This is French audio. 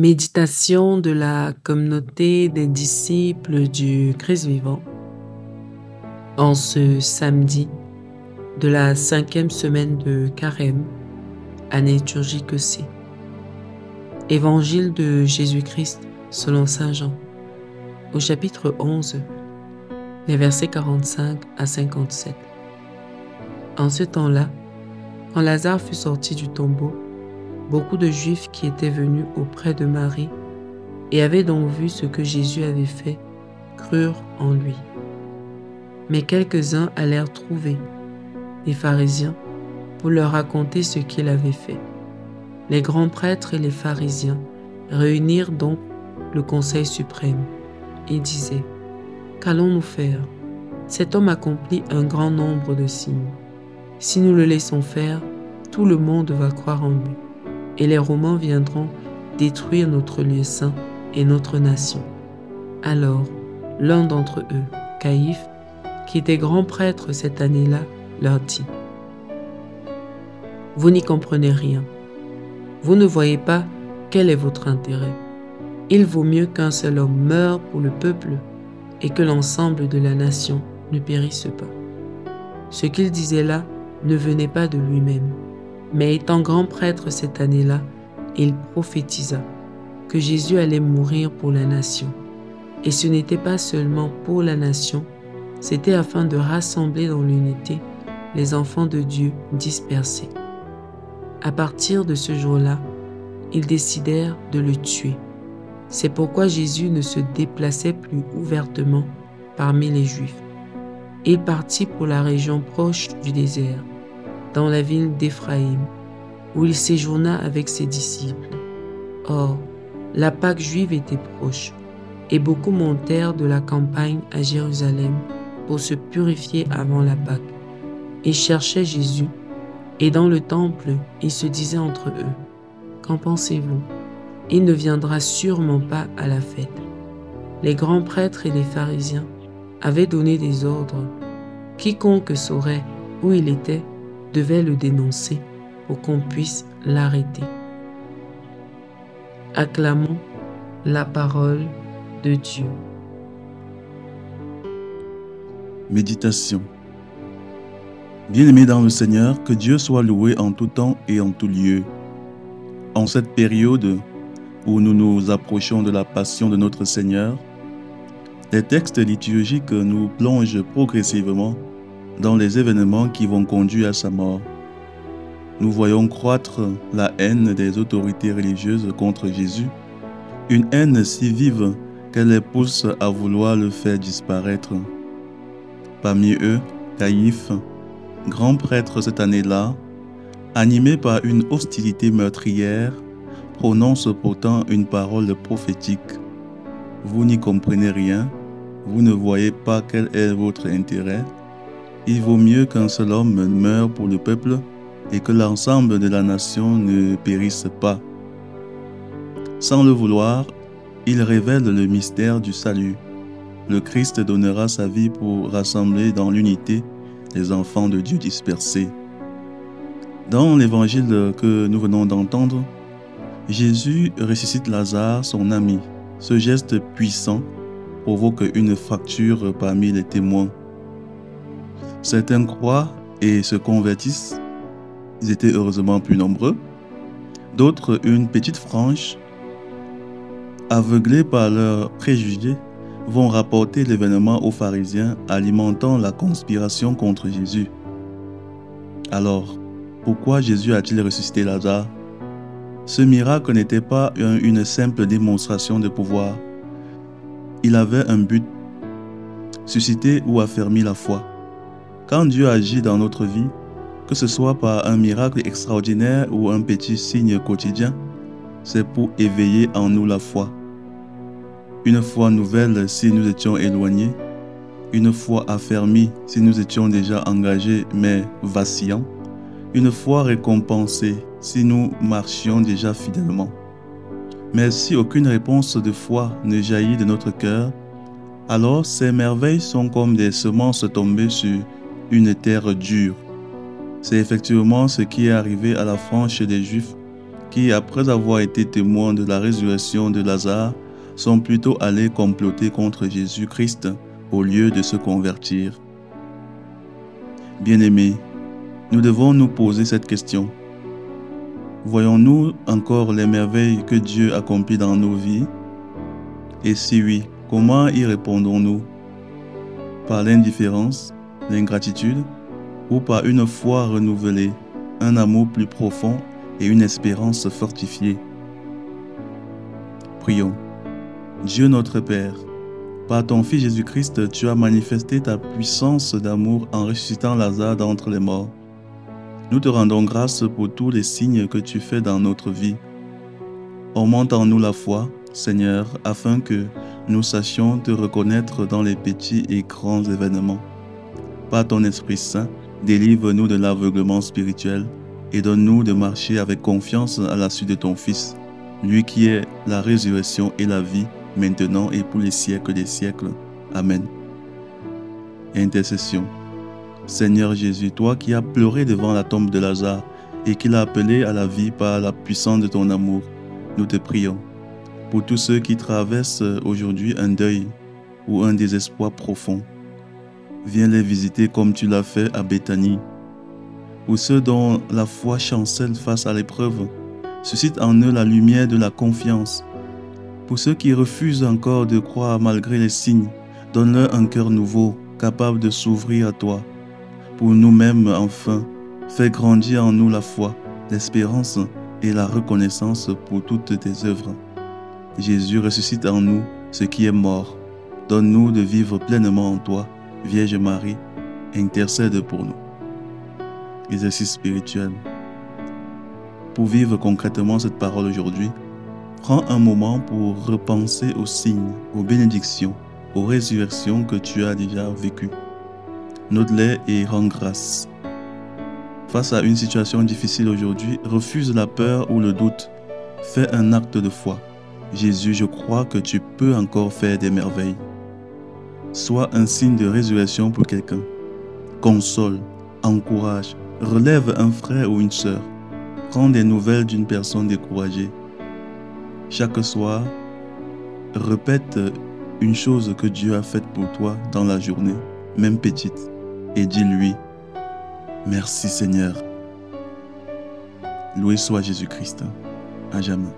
Méditation de la communauté des disciples du Christ vivant en ce samedi de la 5e semaine de Carême, année liturgique C. Évangile de Jésus-Christ selon saint Jean, au chapitre 11, les versets 45 à 57. En ce temps-là, quand Lazare fut sorti du tombeau, beaucoup de Juifs qui étaient venus auprès de Marie et avaient donc vu ce que Jésus avait fait, crurent en lui. Mais quelques-uns allèrent trouver les pharisiens pour leur raconter ce qu'il avait fait. Les grands prêtres et les pharisiens réunirent donc le conseil suprême et disaient: « Qu'allons-nous faire? Cet homme accomplit un grand nombre de signes. Si nous le laissons faire, tout le monde va croire en lui. Et les Romains viendront détruire notre lieu saint et notre nation. » Alors, l'un d'entre eux, Caïphe, qui était grand prêtre cette année-là, leur dit: « Vous n'y comprenez rien. Vous ne voyez pas quel est votre intérêt. Il vaut mieux qu'un seul homme meure pour le peuple et que l'ensemble de la nation ne périsse pas. » Ce qu'il disait là ne venait pas de lui-même. Mais étant grand prêtre cette année-là, il prophétisa que Jésus allait mourir pour la nation. Et ce n'était pas seulement pour la nation, c'était afin de rassembler dans l'unité les enfants de Dieu dispersés. À partir de ce jour-là, ils décidèrent de le tuer. C'est pourquoi Jésus ne se déplaçait plus ouvertement parmi les Juifs. Il partit pour la région proche du désert, dans la ville d'Éphraïm, où il séjourna avec ses disciples. Or, la Pâque juive était proche, et beaucoup montèrent de la campagne à Jérusalem pour se purifier avant la Pâque. Ils cherchaient Jésus, et dans le temple, ils se disaient entre eux: « Qu'en pensez-vous? Il ne viendra sûrement pas à la fête. » Les grands prêtres et les pharisiens avaient donné des ordres. Quiconque saurait où il était devait le dénoncer pour qu'on puisse l'arrêter. Acclamons la parole de Dieu. Méditation. Bien-aimés dans le Seigneur, que Dieu soit loué en tout temps et en tout lieu. En cette période où nous nous approchons de la passion de notre Seigneur, les textes liturgiques nous plongent progressivement dans les événements qui vont conduire à sa mort. Nous voyons croître la haine des autorités religieuses contre Jésus, une haine si vive qu'elle les pousse à vouloir le faire disparaître. Parmi eux, Caïphe, grand prêtre cette année-là, animé par une hostilité meurtrière, prononce pourtant une parole prophétique. « Vous n'y comprenez rien, vous ne voyez pas quel est votre intérêt. Il vaut mieux qu'un seul homme meure pour le peuple et que l'ensemble de la nation ne périsse pas. » Sans le vouloir, il révèle le mystère du salut. Le Christ donnera sa vie pour rassembler dans l'unité les enfants de Dieu dispersés. Dans l'évangile que nous venons d'entendre, Jésus ressuscite Lazare, son ami. Ce geste puissant provoque une fracture parmi les témoins. Certains croient et se convertissent. Ils étaient heureusement plus nombreux. D'autres, une petite frange, aveuglés par leurs préjugés, vont rapporter l'événement aux pharisiens, alimentant la conspiration contre Jésus. Alors, pourquoi Jésus a-t-il ressuscité Lazare? Ce miracle n'était pas une simple démonstration de pouvoir. Il avait un but: susciter ou affermir la foi. Quand Dieu agit dans notre vie, que ce soit par un miracle extraordinaire ou un petit signe quotidien, c'est pour éveiller en nous la foi. Une foi nouvelle si nous étions éloignés, une foi affermie si nous étions déjà engagés mais vacillants, une foi récompensée si nous marchions déjà fidèlement. Mais si aucune réponse de foi ne jaillit de notre cœur, alors ces merveilles sont comme des semences tombées sur une terre dure. C'est effectivement ce qui est arrivé à la frange des Juifs qui, après avoir été témoins de la résurrection de Lazare, sont plutôt allés comploter contre Jésus-Christ au lieu de se convertir. Bien-aimés, nous devons nous poser cette question. Voyons-nous encore les merveilles que Dieu accomplit dans nos vies? Et si oui, comment y répondons-nous? Par l'indifférence, l'ingratitude, ou par une foi renouvelée, un amour plus profond et une espérance fortifiée? Prions. Dieu notre Père, par ton Fils Jésus-Christ, tu as manifesté ta puissance d'amour en ressuscitant Lazare d'entre les morts. Nous te rendons grâce pour tous les signes que tu fais dans notre vie. Augmente en nous la foi, Seigneur, afin que nous sachions te reconnaître dans les petits et grands événements. Par ton Esprit Saint, délivre-nous de l'aveuglement spirituel et donne-nous de marcher avec confiance à la suite de ton Fils, lui qui est la résurrection et la vie, maintenant et pour les siècles des siècles. Amen. Intercession. Seigneur Jésus, toi qui as pleuré devant la tombe de Lazare et qui l'as appelé à la vie par la puissance de ton amour, nous te prions. Pour tous ceux qui traversent aujourd'hui un deuil ou un désespoir profond, viens les visiter comme tu l'as fait à Béthanie. Pour ceux dont la foi chancelle face à l'épreuve, suscite en eux la lumière de la confiance. Pour ceux qui refusent encore de croire malgré les signes, donne-leur un cœur nouveau, capable de s'ouvrir à toi. Pour nous-mêmes, enfin, fais grandir en nous la foi, l'espérance et la reconnaissance pour toutes tes œuvres. Jésus, ressuscite en nous ce qui est mort. Donne-nous de vivre pleinement en toi. Vierge Marie, intercède pour nous. Exercice spirituel. Pour vivre concrètement cette parole aujourd'hui, prends un moment pour repenser aux signes, aux bénédictions, aux résurrections que tu as déjà vécues. Note-les et rends grâce. Face à une situation difficile aujourd'hui, refuse la peur ou le doute. Fais un acte de foi. Jésus, je crois que tu peux encore faire des merveilles. Sois un signe de résurrection pour quelqu'un. Console, encourage, relève un frère ou une sœur. Prends des nouvelles d'une personne découragée. Chaque soir, répète une chose que Dieu a faite pour toi dans la journée, même petite, et dis-lui « Merci Seigneur ». Loué soit Jésus-Christ, à jamais.